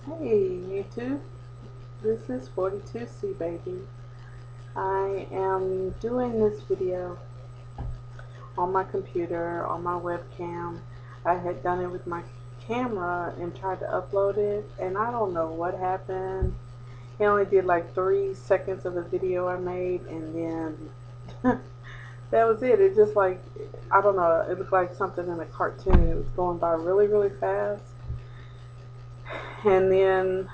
Hey YouTube, this is 42C Baby. I am doing this video on my computer, on my webcam. I had done it with my camera and tried to upload it, and I don't know what happened. It only did like 3 seconds of the video I made, and then that was it. It just like, I don't know, it looked like something in a cartoon. It was going by really, really fast. And then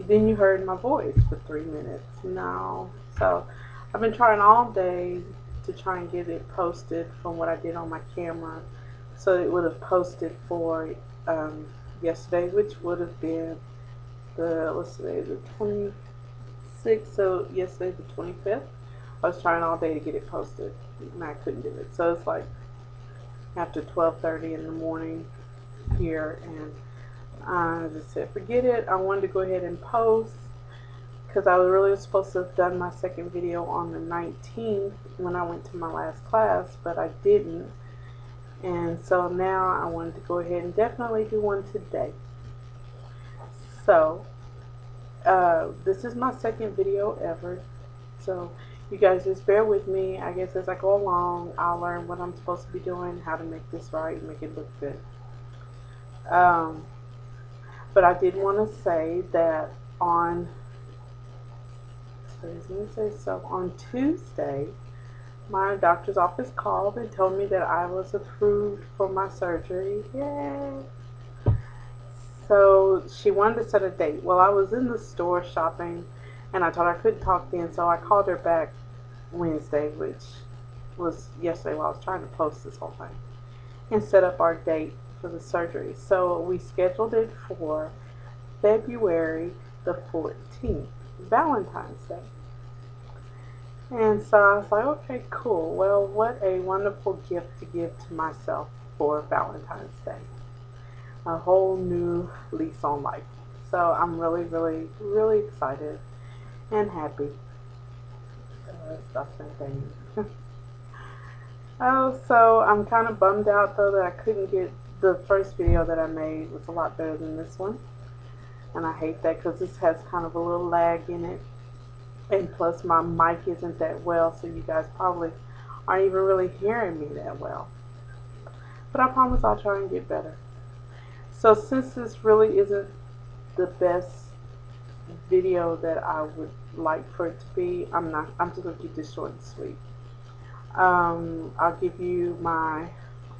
you heard my voice for 3 minutes. No. So I've been trying all day to try and get it posted from what I did on my camera. So it would have posted for yesterday, which would have been what's today, the 26th. So yesterday, the 25th. I was trying all day to get it posted, and I couldn't do it. So it's like after 12:30 in the morning here, and I just said, forget it. I wanted to go ahead and post because I was really supposed to have done my second video on the 19th when I went to my last class, but I didn't. And so now I wanted to go ahead and definitely do one today. So this is my second video ever. So you guys just bear with me. I guess as I go along, I'll learn what I'm supposed to be doing, how to make this right, make it look good. But I did want to say that on Tuesday, my doctor's office called and told me that I was approved for my surgery. Yay! So she wanted to set a date. Well, I was in the store shopping, and I told her I couldn't talk then, so I called her back Wednesday, which was yesterday while I was trying to post this whole thing, and set up our date for the surgery. So we scheduled it for February the 14th, Valentine's Day. And so I was like, okay, cool. Well, what a wonderful gift to give to myself for Valentine's Day. A whole new lease on life. So I'm really, really, really excited and happy. That's the thing. Oh, so I'm kind of bummed out though that I couldn't get the first video that I made was a lot better than this one. And I hate that because this has kind of a little lag in it. And plus my mic isn't that well, so you guys probably aren't even really hearing me that well. But I promise I'll try and get better. So since this really isn't the best video that I would like for it to be, I'm just going to keep this short and sweet. I'll give you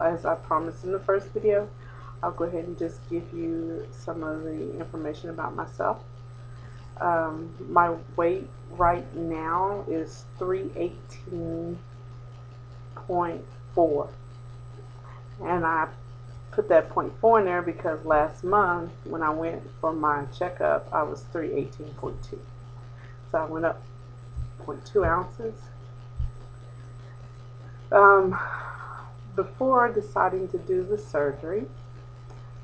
as I promised in the first video, I'll go ahead and just give you some of the information about myself. My weight right now is 318.4, and I put that 0.4 in there because last month when I went for my checkup I was 318.2, so I went up 0.2 ounces. Before deciding to do the surgery,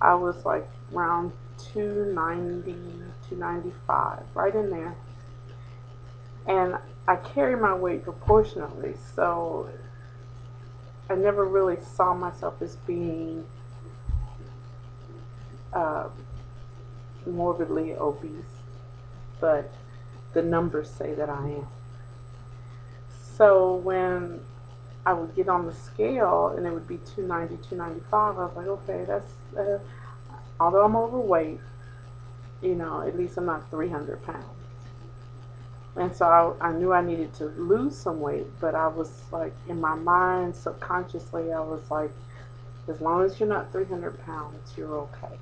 I was like around 290, 295, right in there. And I carry my weight proportionately, so I never really saw myself as being morbidly obese, but the numbers say that I am. So when I would get on the scale and it would be 290, 295, I was like, okay, that's although I'm overweight, you know, at least I'm not 300 pounds. And so I knew I needed to lose some weight, but I was like, in my mind, subconsciously, I was like, as long as you're not 300 pounds, you're okay.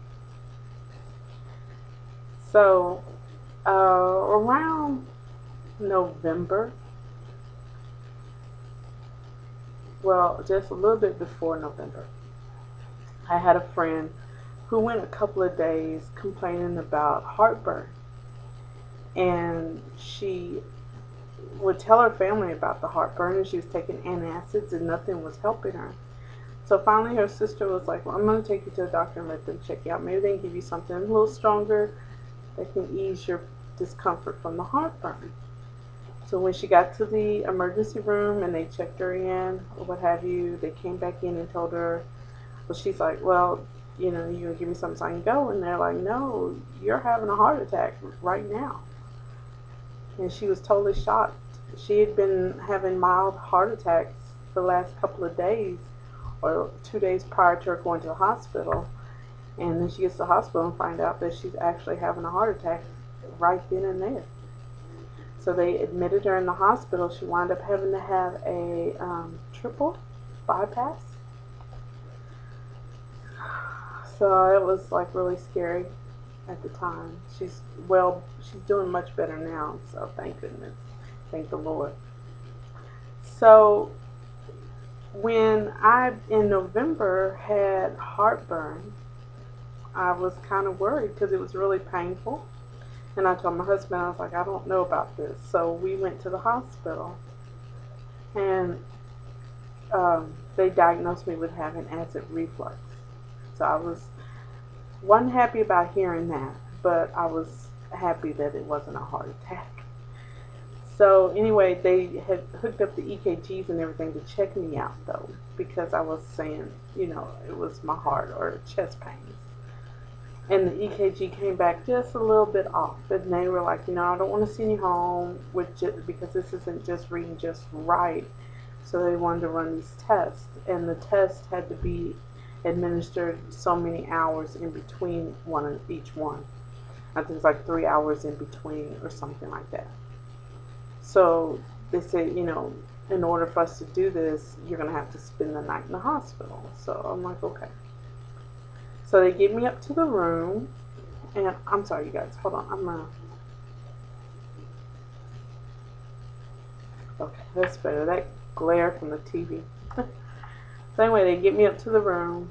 So around November, well, just a little bit before November, I had a friend who went a couple of days complaining about heartburn. And she would tell her family about the heartburn, and she was taking antacids and nothing was helping her. So finally her sister was like, well, I'm going to take you to the doctor and let them check you out. Maybe they can give you something a little stronger that can ease your discomfort from the heartburn. So when she got to the emergency room and they checked her in or what have you, they came back in and told her, well, she's like, well, you know, you're going to give me something so I can go. And they're like, no, you're having a heart attack right now. And she was totally shocked. She had been having mild heart attacks for the last couple of days, or 2 days prior to her going to the hospital. And then she gets to the hospital and find out that she's actually having a heart attack right then and there. So they admitted her in the hospital. She wound up having to have a triple bypass. So it was like really scary at the time. She's doing much better now, so thank goodness. Thank the Lord. So when I, in November, had heartburn, I was kind of worried because it was really painful. And I told my husband, I was like, I don't know about this. So we went to the hospital, and they diagnosed me with having acid reflux. So I wasn't happy about hearing that, but I was happy that it wasn't a heart attack. So anyway, they had hooked up the EKGs and everything to check me out, though, because I was saying, you know, it was my heart or chest pains. And the EKG came back just a little bit off. And they were like, you know, I don't want to send you home because this isn't just reading just right. So they wanted to run these tests. And the test had to be administered so many hours in between each one. I think it's like 3 hours in between or something like that. So they said, you know, in order for us to do this, you're going to have to spend the night in the hospital. So I'm like, okay. So they get me up to the room, and I'm sorry, you guys, hold on. Okay, that's better. That glare from the TV. So anyway, they get me up to the room,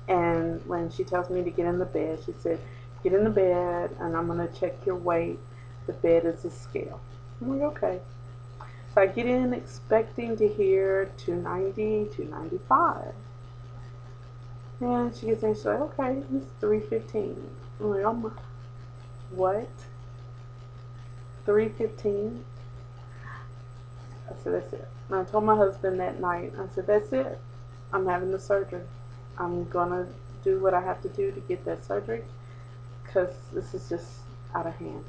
and when she tells me to get in the bed, she said, get in the bed, and I'm going to check your weight. The bed is a scale. I'm like, okay. So I get in expecting to hear 290, 295. And she gets in, she's like, okay, it's 315. I'm like, oh, what? 315? I said, that's it. And I told my husband that night, I said, that's it. I'm having the surgery. I'm going to do what I have to do to get that surgery because this is just out of hand.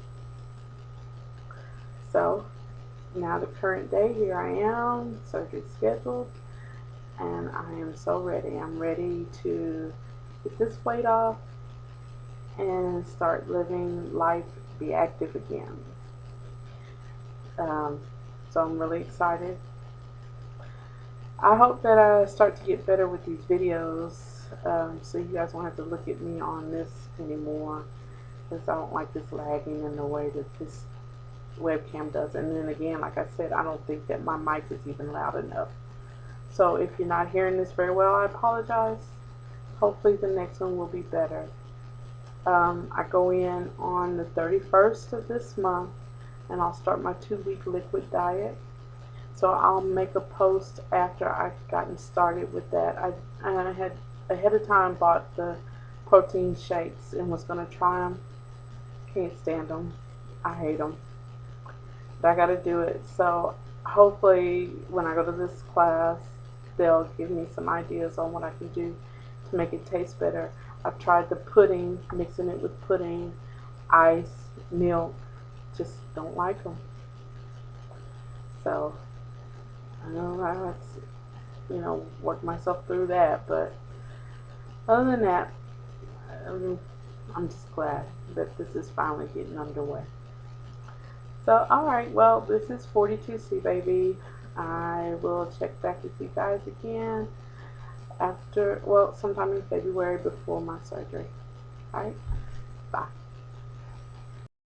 So now the current day, here I am, surgery scheduled. And I am so ready. I'm ready to get this weight off and start living life, be active again. So I'm really excited. I hope that I start to get better with these videos, so you guys won't have to look at me on this anymore, because I don't like this lagging in the way that this webcam does. And then again, like I said, I don't think that my mic is even loud enough. So if you're not hearing this very well, I apologize. Hopefully the next one will be better. I go in on the 31st of this month, and I'll start my 2-week liquid diet. So I'll make a post after I've gotten started with that. I had ahead of time bought the protein shakes and was going to try them. Can't stand them. I hate them. But I got to do it. So hopefully when I go to this class, they'll give me some ideas on what I can do to make it taste better. I've tried the pudding, mixing it with pudding, ice, milk. Just don't like them. So I know I have to, you know, work myself through that. But other than that, I'm just glad that this is finally getting underway. So, alright, well, this is 42C, baby. I will check back with you guys again after, well, sometime in February before my surgery. Alright, bye.